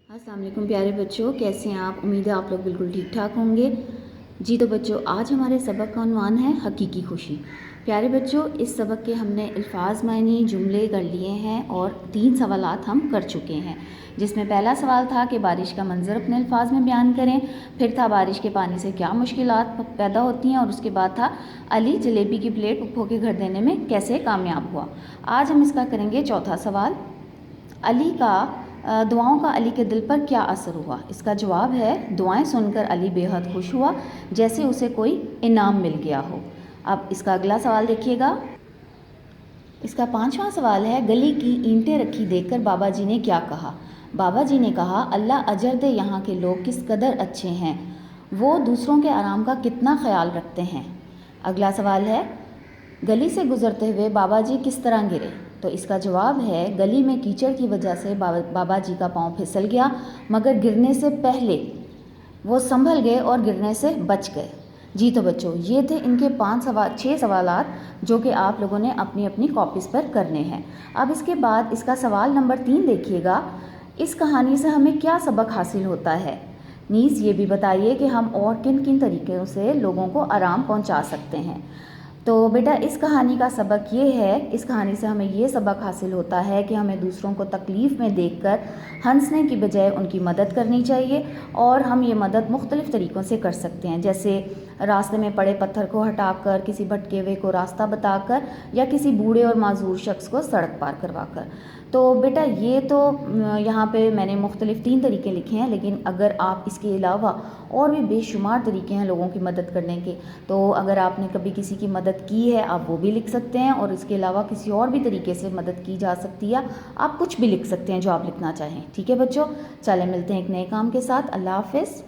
अस्सलाम वालेकुम प्यारे बच्चों, कैसे हैं आप। उम्मीद है आप लोग बिल्कुल ठीक ठाक होंगे। जी तो बच्चों, आज हमारे सबक का उन्वान है हकीकी खुशी। प्यारे बच्चों, इस सबक के हमने अल्फाज मायनी जुमले कर लिए हैं और 3 सवालात हम कर चुके हैं, जिसमें पहला सवाल था कि बारिश का मंजर अपने अल्फाज में बयान करें, फिर था बारिश के पानी से क्या मुश्किलात पैदा होती हैं, और उसके बाद था अली जलेबी की प्लेट पुप्पो के घर देने में कैसे कामयाब हुआ। आज हम इसका करेंगे चौथा सवाल, अली का दुआओं का अली के दिल पर क्या असर हुआ। इसका जवाब है, दुआएं सुनकर अली बेहद खुश हुआ, जैसे उसे कोई इनाम मिल गया हो। अब इसका अगला सवाल देखिएगा। इसका 5वां सवाल है, गली की ईंटें रखी देखकर बाबा जी ने क्या कहा। बाबा जी ने कहा, अल्लाह अजर दे, यहाँ के लोग किस कदर अच्छे हैं, वो दूसरों के आराम का कितना ख्याल रखते हैं। अगला सवाल है, गली से गुजरते हुए बाबा जी किस तरह गिरे। तो इसका जवाब है, गली में कीचड़ की वजह से बाबा जी का पाँव फिसल गया, मगर गिरने से पहले वो संभल गए और गिरने से बच गए। जी तो बच्चों, ये थे इनके 6 सवालात जो कि आप लोगों ने अपनी अपनी कॉपीज़ पर करने हैं। अब इसके बाद इसका सवाल नंबर 3 देखिएगा। इस कहानी से हमें क्या सबक हासिल होता है। नीज़ ये भी बताइए कि हम और किन किन तरीक़ों से लोगों को आराम पहुंचा सकते हैं। तो बेटा, इस कहानी का सबक ये है, इस कहानी से हमें ये सबक हासिल होता है कि हमें दूसरों को तकलीफ़ में देखकर हंसने की बजाय उनकी मदद करनी चाहिए, और हम ये मदद मुख्तलिफ़ तरीक़ों से कर सकते हैं, जैसे रास्ते में पड़े पत्थर को हटाकर, किसी भटके हुए को रास्ता बताकर, या किसी बूढ़े और माजूर शख्स को सड़क पार करवाकर। तो बेटा, ये तो यहाँ पे मैंने मुख्तलिफ़ 3 तरीके लिखे हैं, लेकिन अगर आप इसके अलावा और भी बेशुमार तरीके हैं लोगों की मदद करने के, तो अगर आपने कभी किसी की मदद की है आप वो भी लिख सकते हैं, और इसके अलावा किसी और भी तरीके से मदद की जा सकती है, आप कुछ भी लिख सकते हैं जो आप लिखना चाहें। ठीक है बच्चों, चलें मिलते हैं एक नए काम के साथ। अल्लाह हाफ़िज़।